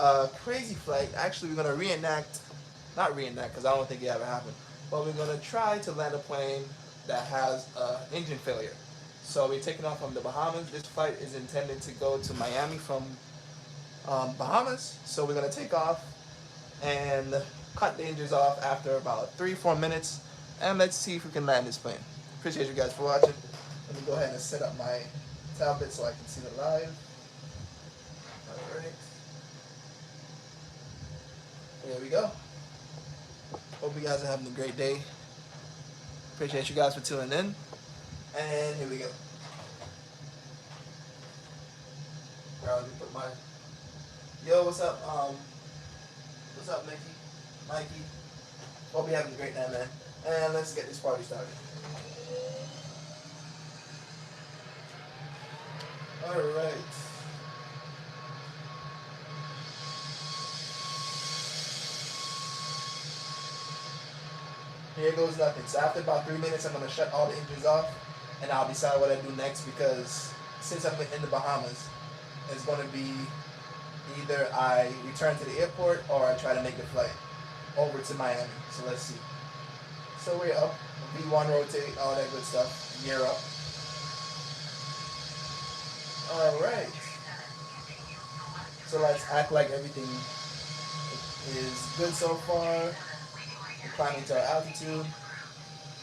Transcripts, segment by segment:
a crazy flight. Actually, we're gonna reenact, not reenact, because I don't think it ever happened. But we're gonna try to land a plane that has engine failure. So we're taking off from the Bahamas. This flight is intended to go to Miami from Bahamas. So we're gonna take off and cut the engines off after about 3-4 minutes, and let's see if we can land this plane. Appreciate you guys for watching. Let me go ahead and set up my tablet so I can see the live. All right. There we go. Hope you guys are having a great day. Appreciate you guys for tuning in. And here we go. Let me put my. Yo, what's up? What's up, Mickey? Mikey? Hope you're having a great night, man. And let's get this party started. All right. Here goes nothing. So after about 3 minutes, I'm gonna shut all the engines off, and I'll decide what I do next because since I'm in the Bahamas, it's gonna be either I return to the airport or I try to make the flight over to Miami. So let's see. So we're up. V1 rotate, all that good stuff. Gear up. All right. So let's act like everything is good so far. We're climbing to our altitude.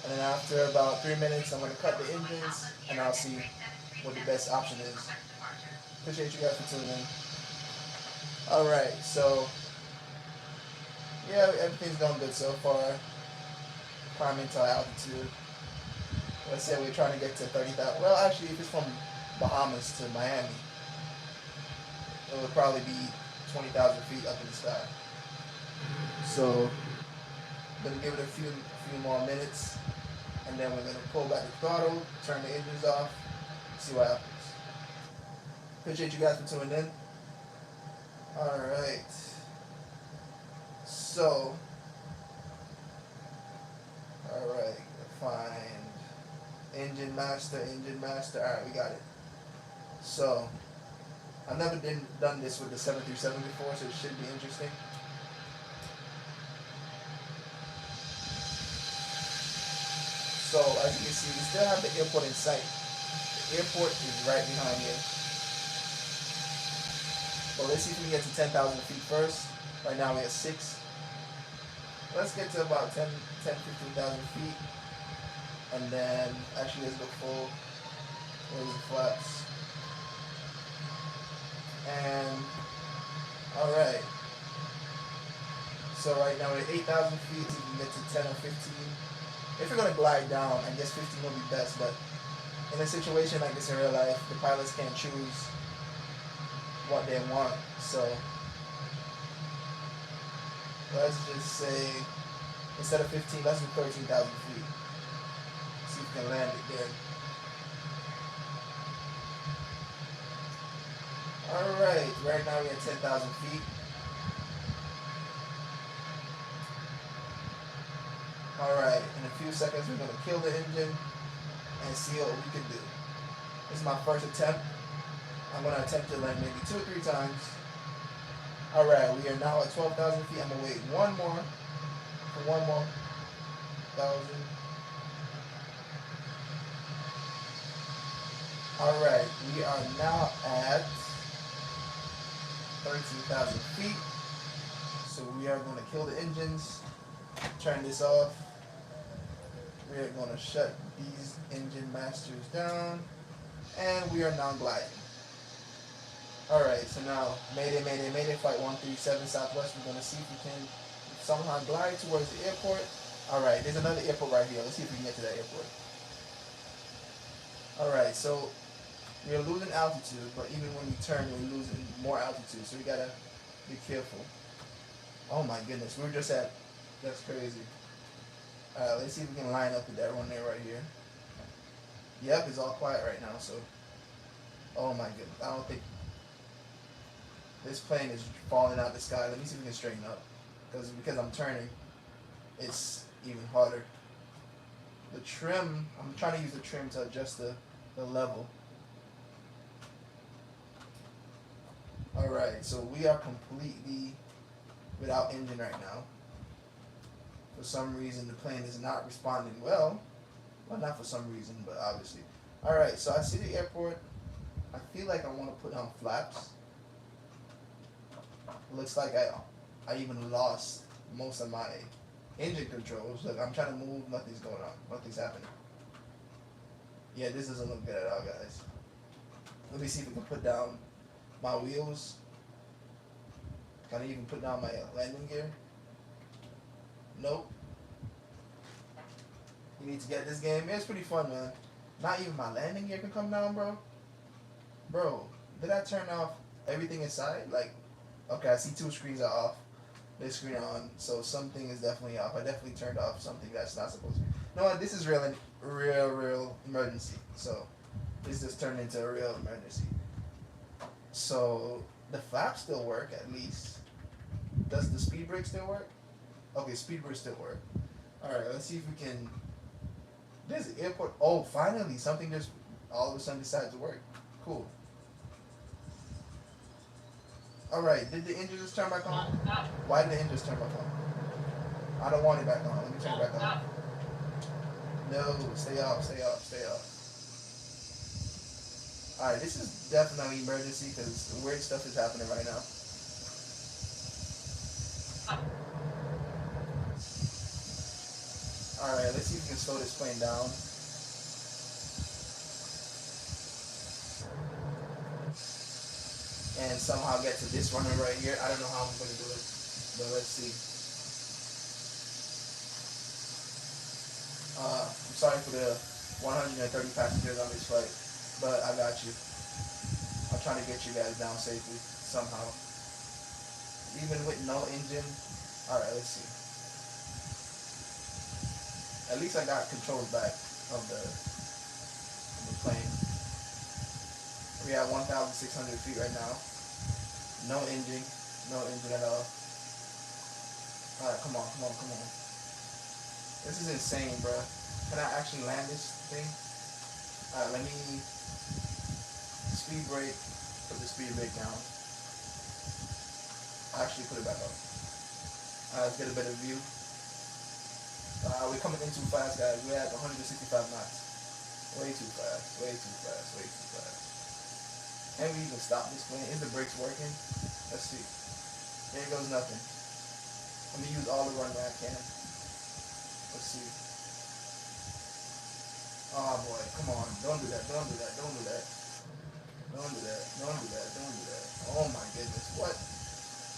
And then after about 3 minutes, I'm going to cut the engines and I'll see what the best option is. Appreciate you guys for tuning in. Alright, so yeah, everything's going good so far. Climbing to our altitude. Let's say we're trying to get to 30,000. Well, actually, if it's from Bahamas to Miami, it would probably be 20,000 feet up in the sky. So, I'm going to give it a few more minutes, and then we're going to pull back the throttle, turn the engines off, see what happens. Appreciate you guys for tuning in. Alright. So, alright, find engine master. Alright, we got it. So, I've never done this with the 737 before, so it should be interesting. So, as you can see, we still have the airport in sight. The airport is right behind here. But let's see if we can get to 10,000 feet first. Right now we're at 6. Let's get to about 15,000 feet. And then, actually let's go full. Where's the flaps? And, alright. So right now we're at 8,000 feet. So we can get to 10 or 15. If you're going to glide down, I guess 15 will be best. But in a situation like this in real life, the pilots can't choose what they want. So let's just say instead of 15, let's do 13,000 feet. See if we can land it there. Alright, right now we're at 10,000 feet. Alright, in a few seconds we're going to kill the engine and see what we can do. This is my first attempt. I'm going to attempt to land maybe 2 or 3 times. Alright, we are now at 12,000 feet. I'm going to wait one more for 1 more thousand. Alright, we are now at 13,000 feet. So we are going to kill the engines, turn this off. We are going to shut these engine masters down, and we are now gliding. Alright, so now, Mayday, Flight 137 Southwest. We're going to see if we can somehow glide towards the airport. Alright, there's another airport right here. Let's see if we can get to that airport. Alright, so we're losing altitude, but even when we turn, we're losing more altitude, so we got to be careful. Oh my goodness, we're just at, that's crazy. Alright, let's see if we can line up with that one there right here. Yep, it's all quiet right now, so. Oh my goodness, I don't think. This plane is falling out the sky. Let me see if we can straighten up. Because I'm turning, it's even harder. The trim, I'm trying to use the trim to adjust the level. Alright, so we are completely without engine right now. For some reason, the plane is not responding well. Well, not for some reason, but obviously. Alright, so I see the airport. I feel like I want to put down flaps. Looks like I even lost most of my engine controls. Look, I'm trying to move, nothing's going on. Nothing's happening. Yeah, this doesn't look good at all, guys. Let me see if we can put down my wheels. Can I even put down my landing gear? Nope. You need to get this game. Yeah, it's pretty fun, man. Not even my landing gear can come down, bro. Bro, did I turn off everything inside? Like, okay, I see two screens are off. This screen are on, so something is definitely off. I definitely turned off something that's not supposed to be. No, this is real emergency. So this just turned into a real emergency. So the flaps still work at least. Does the speed brake still work? Okay, speed brake still work. All right, let's see if we can. There's the airport. Oh, finally, something just all of a sudden decided to work. Cool. All right, did the engine just turn back on? Why did the engine just turn back on? I don't want it back on. Let me turn it back on. No, stay off, stay off, stay off. All right, this is definitely emergency because weird stuff is happening right now. All right, let's see if we can slow this plane down. And somehow get to this runner right here. I don't know how I'm going to do it, but let's see. I'm sorry for the 130 passengers on this flight, but I got you. I'm trying to get you guys down safely somehow. Even with no engine. All right, let's see. At least I got controls back of the plane. We are 1,600 feet right now. No engine at all. All right, come on. This is insane, bro. Can I actually land this thing? All right, let me speed brake. Put the speed brake down. Actually, put it back up. All right, let's get a better view. We're coming in too fast, guys. We're at 165 knots. Way too fast. Can we even stop this plane? Is the brakes working? Let's see. There goes nothing. Let me use all the runway I can. Let's see. Oh boy, come on. Don't do that. Oh my goodness. What?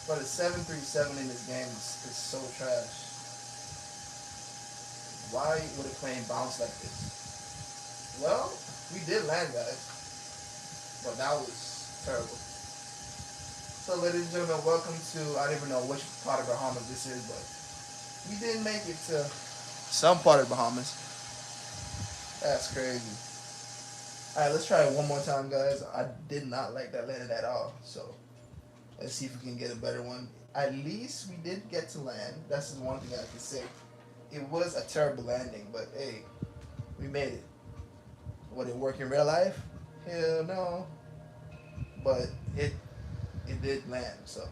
But a 737 in this game is so trash. Why would a plane bounce like this? Well, we did land, guys. But that was terrible. So, ladies and gentlemen, welcome to, I don't even know which part of Bahamas this is, but we did make it to some part of Bahamas. That's crazy. Alright, let's try it one more time, guys. I did not like that landing at all. So, let's see if we can get a better one. At least we did get to land. That's the one thing I can say. It was a terrible landing, but hey, we made it. Would it work in real life? Hell no. But it did land, so.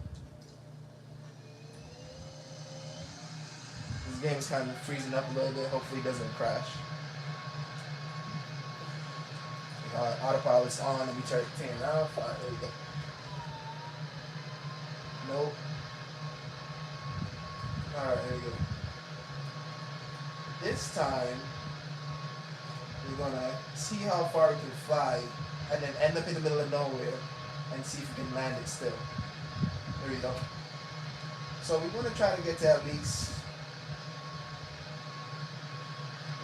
This game is kind of freezing up a little bit. Hopefully it doesn't crash. Autopilot's on. Let me turn it off. Alright, there we go. Nope. Alright, here we go. This time, we're gonna see how far we can fly and then end up in the middle of nowhere and see if we can land it still. There we go. So we're gonna try to get to at least,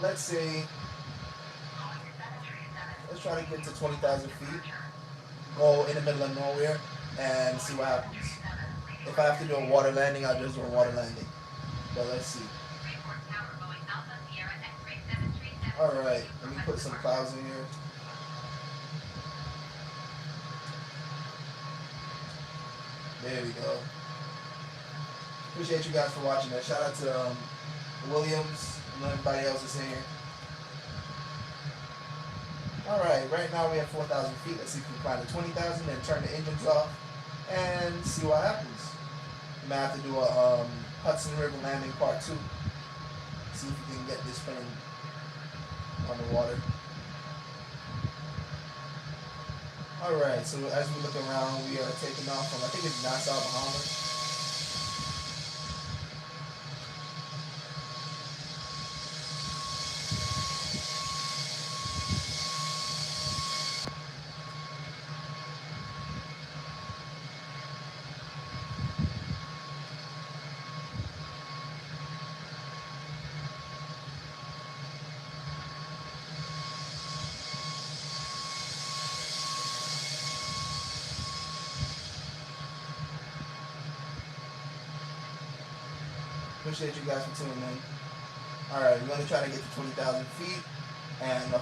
let's try to get to 20,000 feet, go in the middle of nowhere and see what happens. If I have to do a water landing, I'll just do a water landing. But let's see. Alright, let me put some clouds in here. There we go. Appreciate you guys for watching that. Shout out to Williams and everybody else is here. Alright, right now we have 4,000 feet. Let's see if we can climb to 20,000 and turn the engines off. and see what happens. We might have to do a Hudson River landing part 2. See if we can get this plane on the water. Alright, so as we look around, we are taking off from, I think it's Nassau, Bahamas. Appreciate you guys for tuning in. Alright, we're going to try to get to 20,000 feet and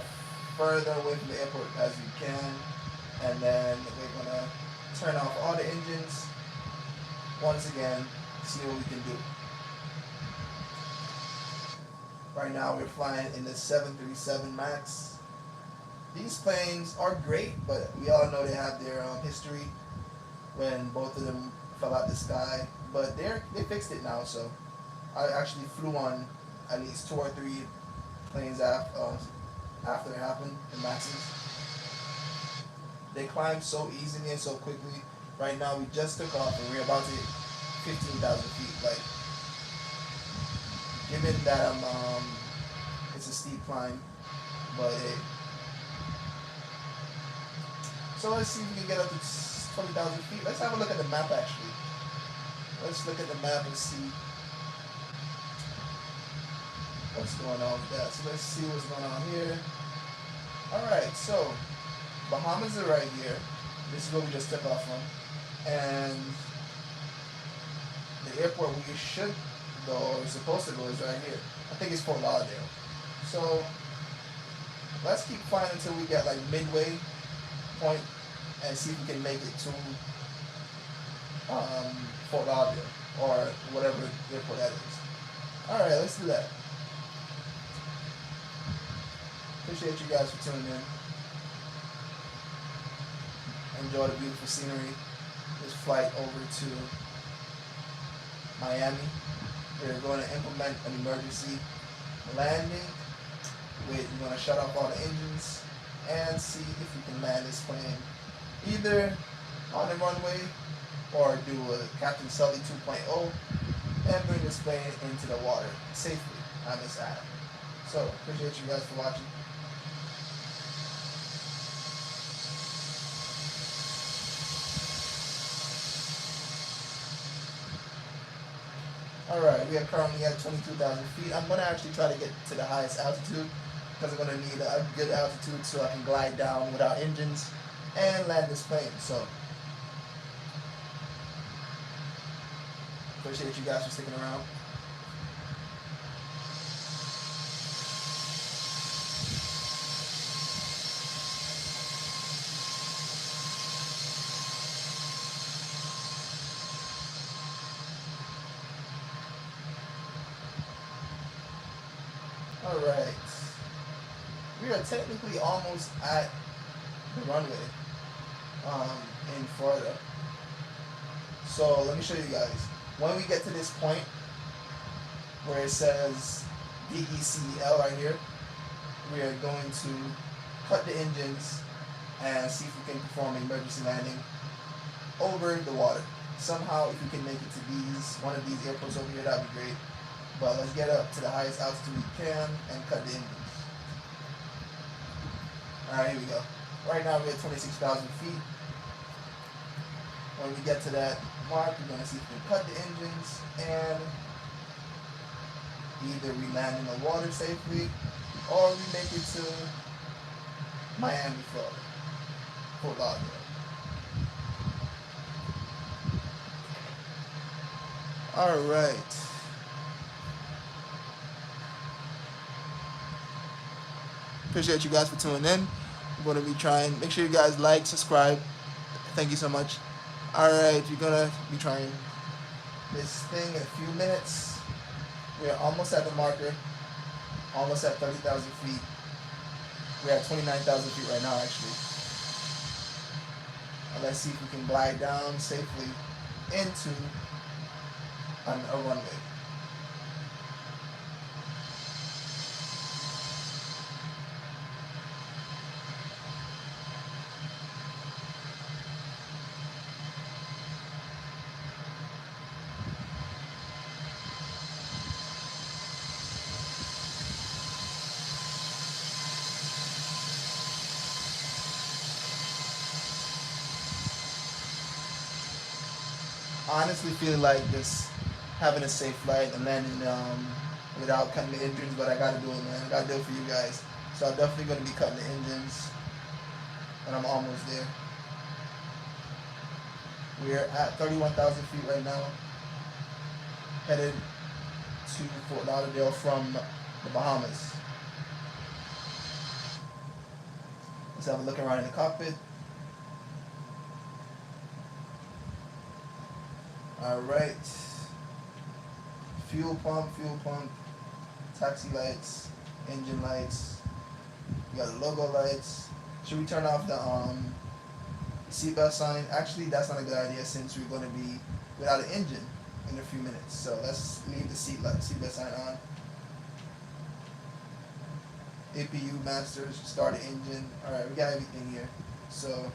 further away from the airport as we can. And then we're going to turn off all the engines once again, see what we can do. Right now we're flying in the 737 MAX. These planes are great, but we all know they have their history when both of them fell out the sky. But they fixed it now, so I actually flew on at least 2 or 3 planes after it happened, the Maxes. They climb so easily and so quickly. Right now we just took off and we're about to hit 15,000 feet. Like, given that it's a steep climb, but hey. So let's see if we can get up to 20,000 feet. Let's have a look at the map actually. Let's look at the map and see what's going on with that. So let's see what's going on here. Alright, so Bahamas are right here. This is where we just took off from. And the airport we should go, or we're supposed to go, is right here. I think it's Fort Lauderdale. So let's keep flying until we get like midway point and see if we can make it to Fort Lauderdale or whatever airport that is. Alright, let's do that. Appreciate you guys for tuning in. Enjoy the beautiful scenery. This flight over to Miami. We're going to implement an emergency landing. We're going to shut off all the engines and see if we can land this plane either on the runway or do a Captain Sully 2.0 and bring this plane into the water safely on this island. So, appreciate you guys for watching. Alright, we are currently at 22,000 feet. I'm going to actually try to get to the highest altitude because I'm going to need a good altitude so I can glide down without engines and land this plane. So, appreciate you guys for sticking around. Alright, we are technically almost at the runway in Florida. So let me show you guys. When we get to this point where it says DECL right here, we are going to cut the engines and see if we can perform an emergency landing over the water. Somehow, if we can make it to one of these airports over here, that would be great. But let's get up to the highest altitude we can and cut the engines. Alright, here we go. Right now we're at 26,000 feet. When we get to that mark, we're going to see if we can cut the engines and either we land in the water safely or we make it to Miami, Florida, Fort Lauderdale. Alright. Appreciate you guys for tuning in. I'm going to be trying. Make sure you guys like, subscribe. Thank you so much. Alright, we're going to be trying this thing in a few minutes. We're almost at the marker. Almost at 30,000 feet. We're at 29,000 feet right now, actually. let's see if we can glide down safely into a runway. Honestly, feel like just having a safe flight and landing without cutting the engines, but I gotta do it, man. I gotta do it for you guys. So I'm definitely gonna be cutting the engines, and I'm almost there. We're at 31,000 feet right now, headed to Fort Lauderdale from the Bahamas. Let's have a look around in the cockpit. Alright. Fuel pump, taxi lights, engine lights. We got the logo lights. Should we turn off the seatbelt sign? Actually, that's not a good idea since we're going to be without an engine in a few minutes. So let's leave the seatbelt sign on. APU masters, start the engine. Alright, we got everything here. So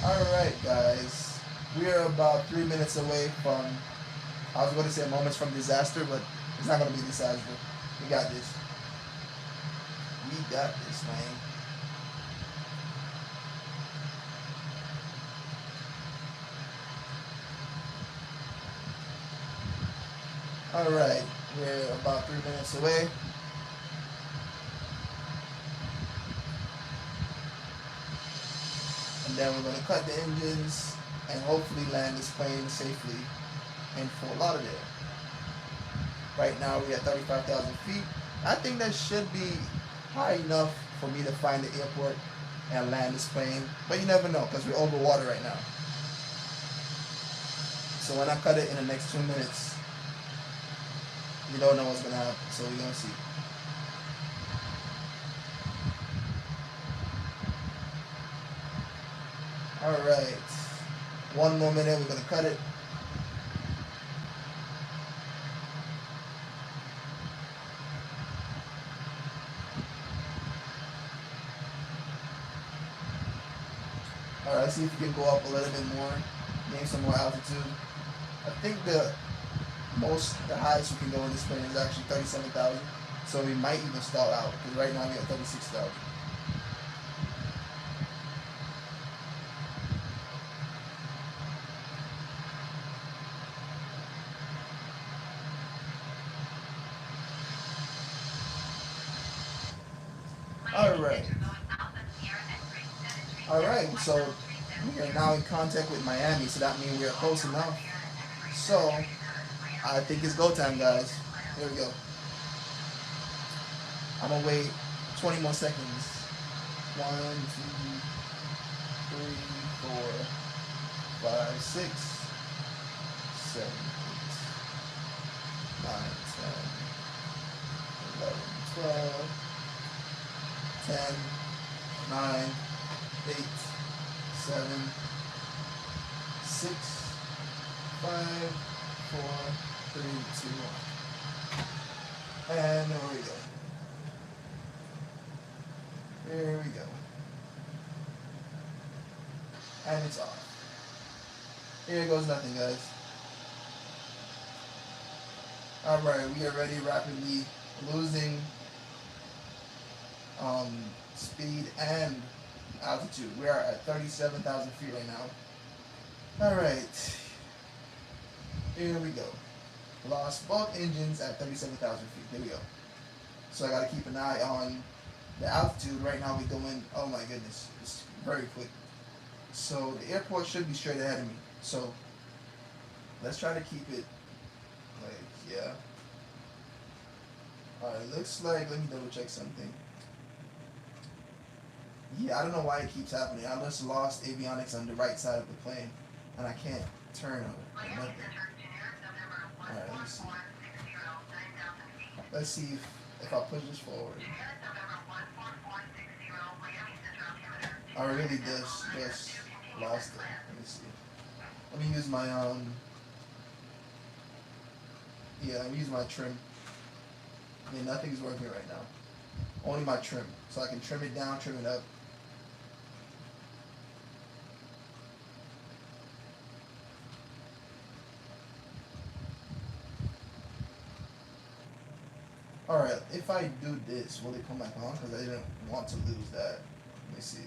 alright guys, we are about 3 minutes away from, I was going to say moments from disaster, but it's not going to be a disaster. We got this. We got this, man. Alright, we're about 3 minutes away. And then we're going to cut the engines and hopefully land this plane safely in Fort Lauderdale. Right now we're at 35,000 feet. I think that should be high enough for me to find the airport and land this plane. But you never know because we're over water right now. So when I cut it in the next 2 minutes, you don't know what's going to happen. So we're going to see. Alright. 1 more minute, we're going to cut it. Alright, let's see if we can go up a little bit more, gain some more altitude. I think the highest we can go in this plane is actually 37,000. So we might even stall out because right now we're at 36,000. Alright, so we are now in contact with Miami, so that means we are close enough. So, I think it's go time, guys. Here we go. I'm going to wait 20 more seconds. 1, 2, 3, 4, 5, 6, 7, 8, 9, 10, 11, 12, 10, 9, 8, 7, 6, 5, 4, 3, 2, 1. And there we go. There we go. And it's off. Here goes nothing, guys. Alright, we are already rapidly losing speed and altitude. We are at 37,000 feet right now. Alright. Here we go. Lost both engines at 37,000 feet. Here we go. So I gotta keep an eye on the altitude. Right now we're going, oh my goodness, it's very quick. So the airport should be straight ahead of me. So let's try to keep it like, yeah. Alright, looks like, let me double check something. Yeah, I don't know why it keeps happening. I just lost avionics on the right side of the plane, and I can't turn on it. Alright, let me see. Let's see if I push this forward. I really just lost it. Let me see. Let me use my yeah, let me use my trim. Yeah, nothing's working right now. Only my trim. So I can trim it down, trim it up. Alright, if I do this, will it come back on? Because I didn't want to lose that. Let me see.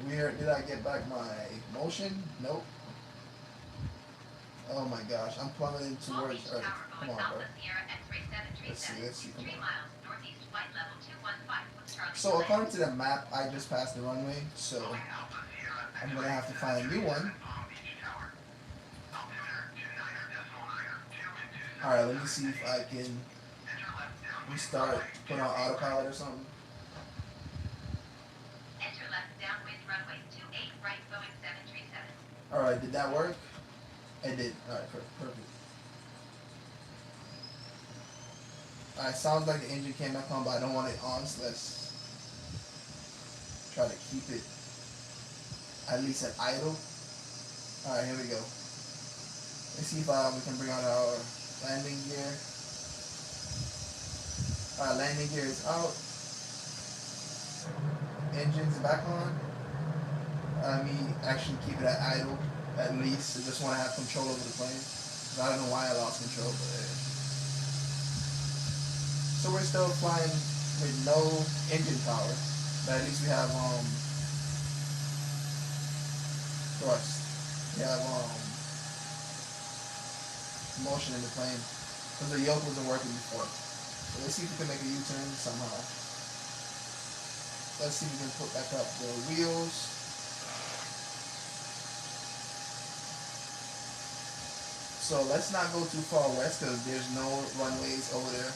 Weird. Did I get back my motion? Nope. Oh my gosh, I'm plummeting towards Earth. Come on, bro. Let's see, come on. So according to the map, I just passed the runway, so I'm gonna have to find a new one. Alright, let me see if I can restart, put on autopilot or something. Alright, did that work? It did. Alright, perfect. Alright, sounds like the engine came back on, but I don't want it on, so let's try to keep it at least at idle. Alright, here we go. Let's see if we can bring out our landing gear. Alright, landing gear is out. Engine's back on. Let me actually keep it at idle, at least. I just want to have control over the plane. I don't know why I lost control, but so we're still flying with no engine power, but at least we have thrust. We have motion in the plane because the yoke wasn't working before. So let's see if we can make a U-turn somehow. Let's see if we can put back up the wheels. So let's not go too far west because there's no runways over there.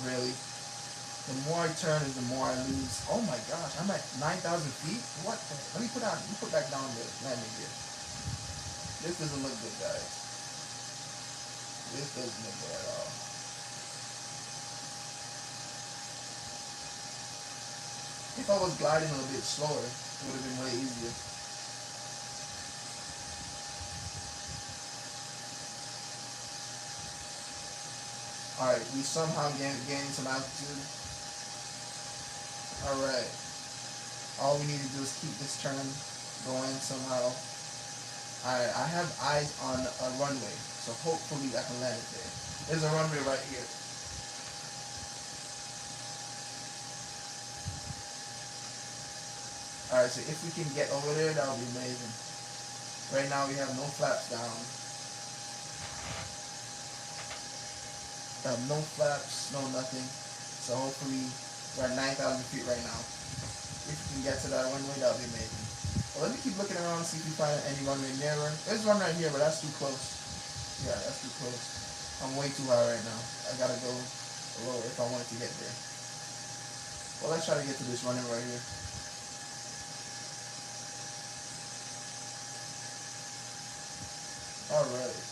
Really. The more I turn is the more I lose. Oh my gosh, I'm at 9,000 feet? What the heck? Let me put back down the landing gear. This doesn't look good, guys. This doesn't look good at all. If I was gliding a little bit slower, it would have been way easier. Alright, we somehow gained some altitude. Alright. All we need to do is keep this turn going somehow. Alright, I have eyes on a runway, so hopefully I can land it there. There's a runway right here. Alright, so if we can get over there, that would be amazing. Right now we have no flaps down. No flaps, no nothing. So hopefully we're at 9,000 feet right now. If we can get to that runway, that would be amazing. Well, let me keep looking around and see if we find any runway nearer. There's one right here, but that's too close. Yeah, that's too close. I'm way too high right now. I gotta go lower if I wanted to get there. Well, let's try to get to this runway right here. Alright.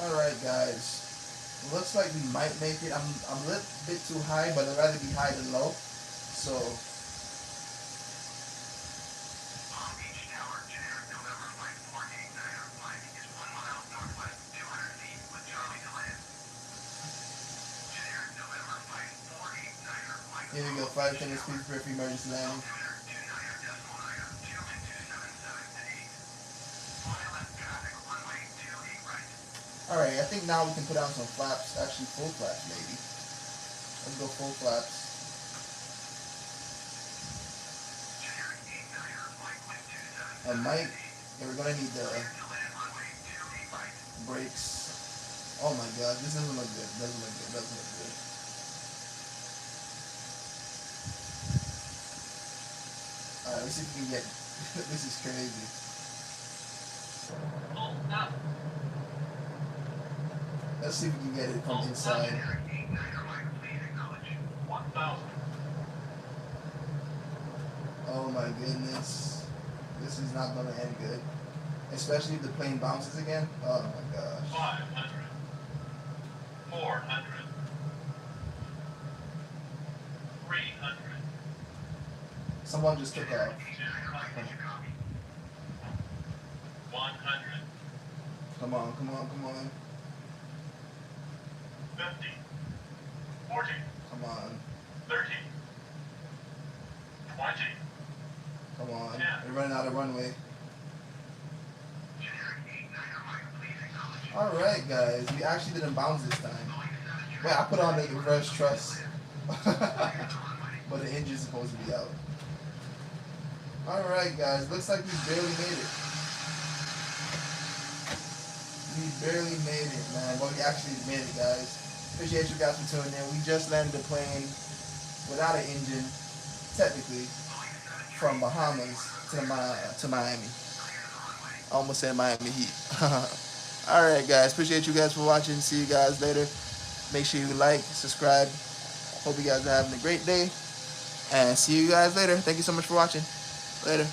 Alright guys, looks like we might make it. I'm a little bit too high, but I'd rather be high than low. So here we go, 5 seconds, please prepare for emergency landing. Alright, I think now we can put on some flaps, actually full flaps maybe. Let's go full flaps. And Mike, yeah, we're gonna need the brakes. Oh my god, this doesn't look good, doesn't look good, doesn't look good. Alright, let's see if we can get this is crazy. Let's see if we can get it from inside. Oh my goodness. This is not gonna end good. Especially if the plane bounces again. Oh my gosh. 500. 400. 300. Someone just took off. 100. Come on, come on, come on. 50. 40. Come on. 30. 20. Come on. Yeah. We're running out of runway. Alright guys, we actually didn't bounce this time. Wait, I put on the reverse truss. But the engine's supposed to be out. Alright guys, looks like we barely made it. We barely made it, man. But we actually made it, guys. Appreciate you guys for tuning in. We just landed the plane without an engine, technically, from Bahamas to Miami. I almost said Miami Heat. Alright guys, appreciate you guys for watching. See you guys later. Make sure you like, subscribe. Hope you guys are having a great day. And see you guys later. Thank you so much for watching. Later.